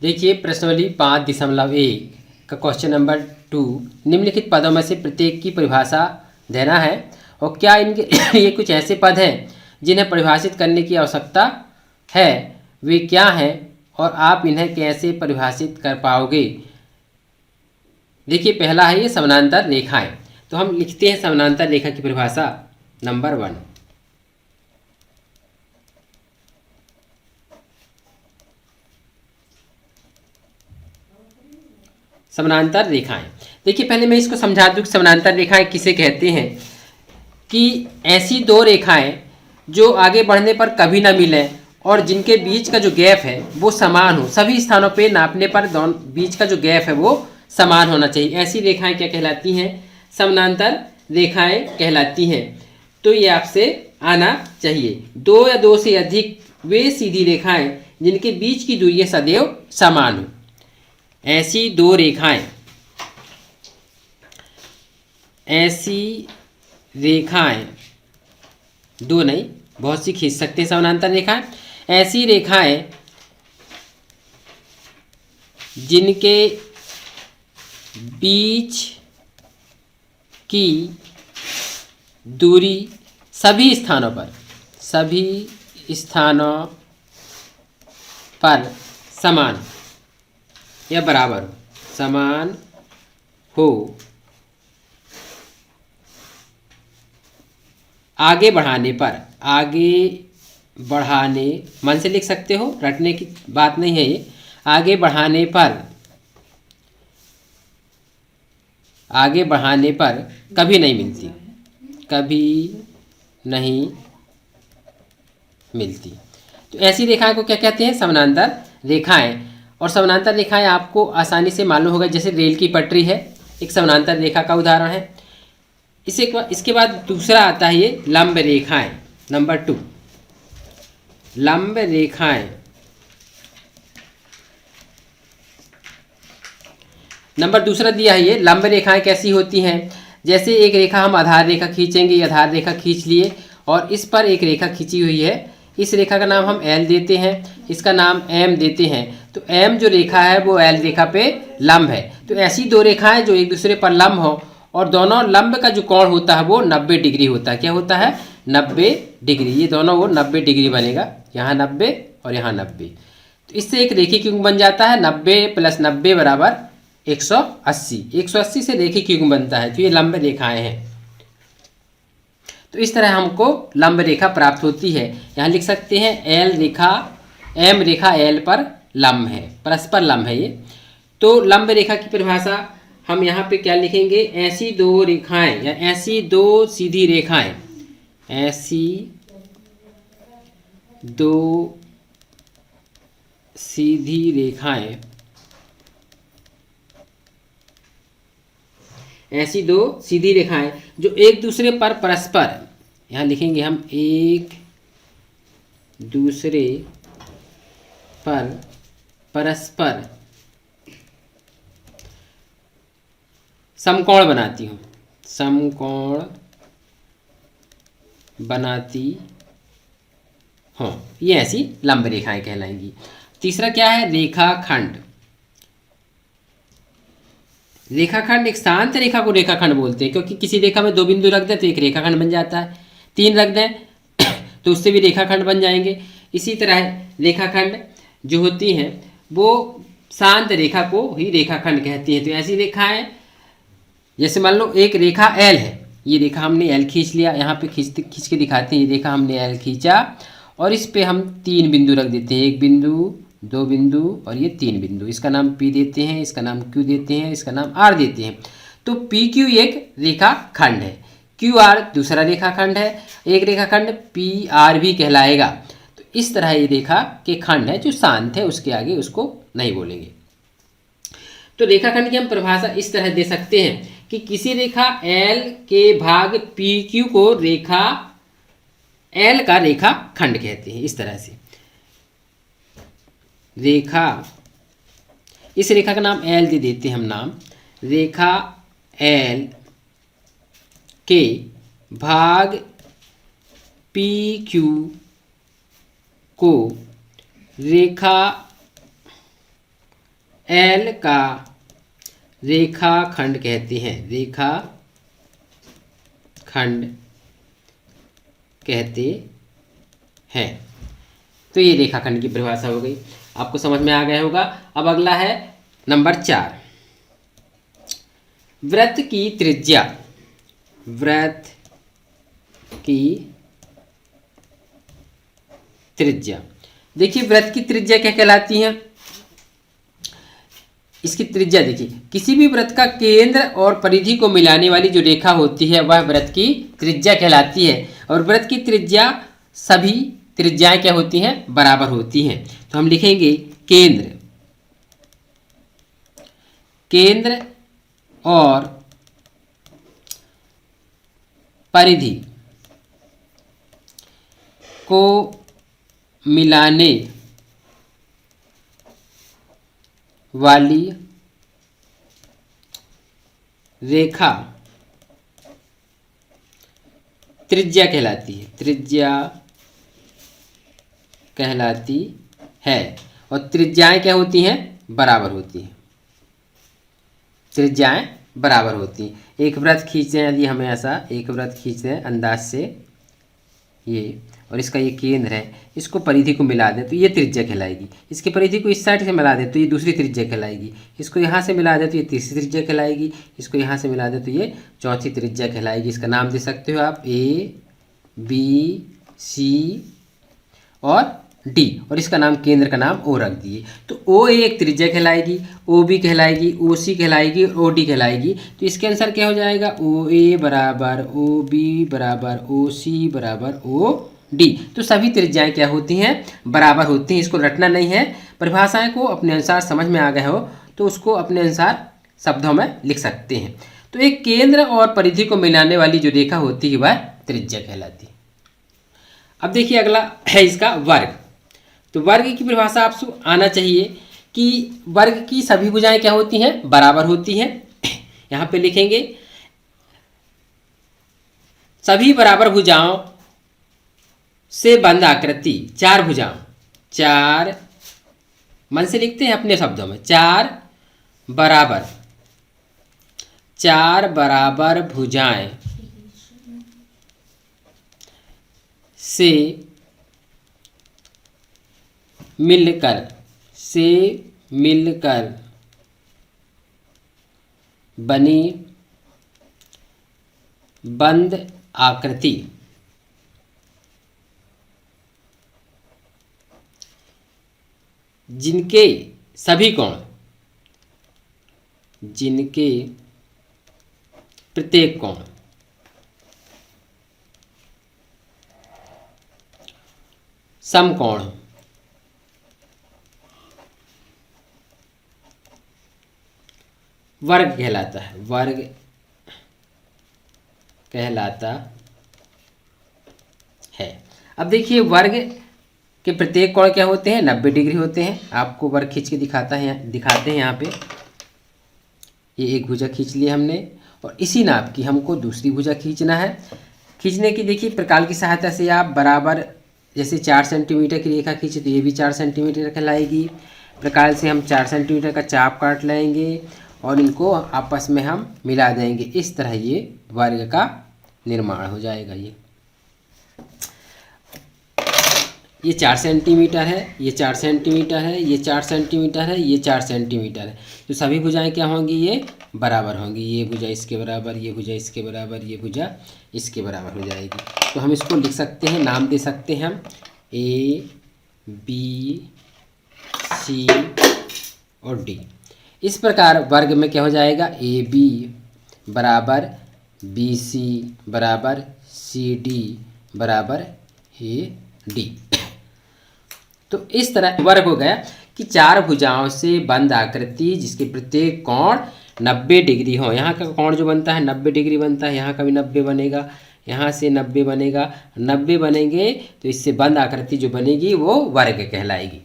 देखिए प्रश्नावली 5.1 का क्वेश्चन नंबर 2, निम्नलिखित पदों में से प्रत्येक की परिभाषा देना है और क्या इनके ये कुछ ऐसे पद हैं जिन्हें परिभाषित करने की आवश्यकता है, वे क्या हैं और आप इन्हें कैसे परिभाषित कर पाओगे। देखिए पहला है ये समानांतर रेखाएं। तो हम लिखते हैं समानांतर रेखा की परिभाषा नंबर 1। समानांतर रेखाएं। देखिए पहले मैं इसको समझा दूं कि समानांतर रेखाएं किसे कहते हैं। कि ऐसी दो रेखाएं जो आगे बढ़ने पर कभी ना मिलें और जिनके बीच का जो गैप है वो समान हो, सभी स्थानों पे नापने पर दोनों बीच का जो गैप है वो समान होना चाहिए। ऐसी रेखाएं क्या कहलाती हैं? समानांतर रेखाएं कहलाती हैं। तो ये आपसे आना चाहिए। दो या दो से अधिक वे सीधी रेखाएं जिनके बीच की दूरी सदैव समान हो। ऐसी दो रेखाएं, ऐसी रेखाएं, दो नहीं बहुत सी खींच सकते हैं समानांतर रेखाएं। ऐसी रेखाएं जिनके बीच की दूरी सभी स्थानों पर समान या बराबर हो, समान हो। आगे बढ़ाने मन से लिख सकते हो, रटने की बात नहीं है ये। आगे बढ़ाने पर कभी नहीं मिलती। तो ऐसी रेखाएं को क्या कहते हैं? समानांतर रेखाएं। और समानांतर रेखाएं आपको आसानी से मालूम होगा, जैसे रेल की पटरी है, एक समानांतर रेखा का उदाहरण है। इसके बाद दूसरा आता है ये लंब रेखाएं, नंबर 2। लंब रेखाएं, नंबर दूसरा दिया है ये। लंब रेखाएं कैसी होती हैं? जैसे एक रेखा हम आधार रेखा खींचेंगे, आधार रेखा खींच लिए और इस पर एक रेखा खींची हुई है। इस रेखा का नाम हम L देते हैं, इसका नाम M देते हैं। तो M जो रेखा है वो L रेखा पे लंब है। तो ऐसी दो रेखाएं जो एक दूसरे पर लंब हो और दोनों लंब का जो कोण होता है वो 90 डिग्री होता है। क्या होता है? 90 डिग्री। ये दोनों वो 90 डिग्री बनेगा, यहाँ 90 और यहाँ 90। तो इससे एक रेखीय युग्म बन जाता है। 90 + 90 बराबर 180। 180 से रेखीय युग्म बनता है। तो ये लंब रेखाएं हैं। तो इस तरह हमको लंब रेखा प्राप्त होती है। यहाँ लिख सकते हैं M रेखा L पर लंब है, परस्पर लंब है ये। तो लंब रेखा की परिभाषा हम यहाँ पे क्या लिखेंगे? ऐसी दो रेखाएं या ऐसी दो सीधी रेखाएं, ऐसी दो सीधी रेखाएं, ऐसी दो सीधी रेखाएं जो एक दूसरे पर परस्पर, यहाँ लिखेंगे हम एक दूसरे पर परस्पर समकोण बनाती हूँ, समकोण बनाती हो, ये ऐसी लंब रेखाएं कहलाएंगी। तीसरा क्या है? रेखाखंड। रेखाखंड, एक शांत रेखा को रेखाखंड बोलते हैं, क्योंकि किसी रेखा में दो बिंदु रख दें तो एक रेखाखंड बन जाता है, 3 रख दें तो उससे भी रेखाखंड बन जाएंगे। इसी तरह रेखाखंड जो होती हैं वो शांत रेखा को ही रेखाखंड कहती हैं। तो ऐसी रेखाएं, जैसे मान लो एक रेखा L है, ये रेखा हमने L खींच लिया, यहाँ पे खींच के दिखाते हैं। ये रेखा हमने L खींचा और इस पे हम 3 बिंदु रख देते हैं, 1 बिंदु, 2 बिंदु और ये 3 बिंदु। इसका नाम P देते हैं, इसका नाम Q देते हैं, इसका नाम R देते हैं। तो PQ एक रेखाखंड है, QR दूसरा रेखाखंड है। एक रेखाखंड PR भी कहलाएगा। तो इस तरह ये रेखा के खंड है जो शांत है, उसके आगे उसको नहीं बोलेंगे। तो रेखाखंड की हम परिभाषा इस तरह दे सकते हैं कि किसी रेखा L के भाग PQ को रेखा L का रेखाखंड कहते हैं। इस तरह से रेखा, इस रेखा का नाम L दे देते हैं हम नाम। रेखा L के भाग PQ को रेखा एल का रेखाखंड कहते हैं, रेखाखंड कहते हैं। तो ये रेखाखंड की परिभाषा हो गई, आपको समझ में आ गया होगा। अब अगला है नंबर 4, वृत्त की त्रिज्या। वृत्त की त्रिज्या, देखिए वृत्त की त्रिज्या क्या कहलाती है। इसकी त्रिज्या देखिए, किसी भी वृत्त का केंद्र और परिधि को मिलाने वाली जो रेखा होती है वह वृत्त की त्रिज्या कहलाती है। और वृत्त की त्रिज्या, सभी त्रिज्याएं क्या होती हैं, बराबर होती हैं। तो हम लिखेंगे केंद्र, केंद्र और परिधि को मिलाने वाली रेखा त्रिज्या कहलाती है, त्रिज्या कहलाती है। और त्रिज्याएं क्या होती हैं, बराबर होती हैं, त्रिज्याएं बराबर होती हैं। एक वृत्त खींचते हैं, यदि हमें ऐसा एक वृत्त खींचते हैं अंदाज से ये, और इसका ये केंद्र है, इसको परिधि को मिला दें तो ये त्रिज्या कहलाएगी। इसकी परिधि को इस साइड से मिला दें तो ये दूसरी त्रिज्या कहलाएगी। इसको यहाँ से मिला दें तो ये तीसरी त्रिज्या कहलाएगी। इसको यहाँ से मिला दें तो ये चौथी त्रिज्या कहलाएगी। इसका नाम दे सकते हो आप ए, बी, सी और डी, और इसका नाम, केंद्र का नाम ओ रख दिए। तो ओ ए एक त्रिज्या कहलाएगी, ओ बी कहलाएगी, ओ सी कहलाएगी, ओ डी कहलाएगी। तो इसके आंसर क्या हो जाएगा, ओ ए बराबर ओ बी बराबर ओ सी बराबर ओ डी। तो सभी त्रिज्याएं क्या होती हैं, बराबर होती हैं। इसको रटना नहीं है, परिभाषाएं को अपने अनुसार समझ में आ गया हो तो उसको अपने अनुसार शब्दों में लिख सकते हैं। तो एक केंद्र और परिधि को मिलाने वाली जो रेखा होती है वह त्रिज्या कहलाती है। अब देखिए अगला है इसका वर्ग। तो वर्ग की परिभाषा आपको आना चाहिए कि वर्ग की सभी भुजाएं क्या होती हैं, बराबर होती हैं। यहाँ पे लिखेंगे सभी बराबर भुजाओं से बंद आकृति, चार भुजाओं, चार मन से लिखते हैं अपने शब्दों में, चार बराबर भुजाएं से मिलकर बनी बंद आकृति जिनके सभी कोण, जिनके प्रत्येक कोण समकोण वर्ग कहलाता है, वर्ग कहलाता है। अब देखिए वर्ग के प्रत्येक कोण क्या होते हैं, 90 डिग्री होते हैं। आपको वर्ग खींच के दिखाते हैं यहाँ पे। ये एक भुजा खींच लिया हमने, और इसी नाप की हमको दूसरी भुजा खींचना है। खींचने की देखिए प्रकार की सहायता से आप बराबर, जैसे 4 सेंटीमीटर की रेखा खींचे तो ये भी 4 सेंटीमीटर कहलाएगी। प्रकार से हम 4 सेंटीमीटर का चाप काट लेंगे और इनको आपस में हम मिला देंगे। इस तरह ये वर्ग का निर्माण हो जाएगा। ये 4 सेंटीमीटर है, ये 4 सेंटीमीटर है, ये 4 सेंटीमीटर है, ये 4 सेंटीमीटर है। तो सभी भुजाएं क्या होंगी, ये बराबर होंगी। ये भुजा इसके बराबर, ये भुजा इसके बराबर, ये भुजा इसके बराबर हो जाएगी। तो हम इसको लिख सकते हैं, नाम दे सकते हैं हम ए, बी, सी और डी। इस प्रकार वर्ग में क्या हो जाएगा, ए बी बराबर बी सी बराबर सी डी बराबर ए डी। तो इस तरह वर्ग हो गया कि 4 भुजाओं से बंद आकृति जिसके प्रत्येक कोण 90 डिग्री हो। यहाँ का कोण जो बनता है 90 डिग्री बनता है, यहाँ का भी 90 बनेगा, यहाँ से 90 बनेगा, 90 बनेंगे तो इससे बंद आकृति जो बनेगी वो वर्ग कहलाएगी।